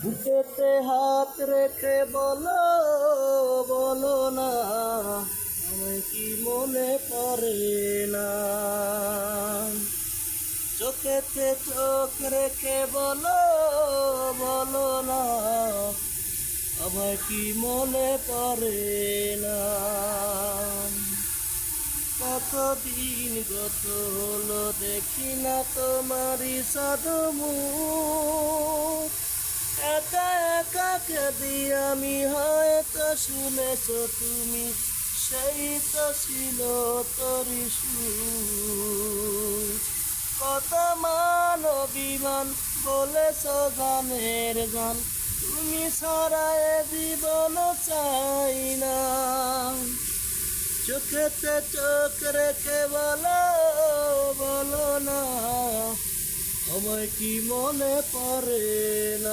বুকেতে হাত রেখে বলো বলো না, আমায় কি মনে পড়ে না। চোখেতে চোখ রেখে বলো বলো না, আমায় কি মনে পড়ে না। কতদিন গত হলো দেখি না তোমারই সাধুমুখ। একা একা কাঁদি আমি, হয়তো শুনেছ তুমি, সেই তো ছিল তোরই সুর। কত মান অভিমান বলেছ গানের গান, তুমি ছাড়ায় জীবন চাই না। চোখেতে চোখ রেখে বলো বলো না, আমায় কি মনে পড়ে না।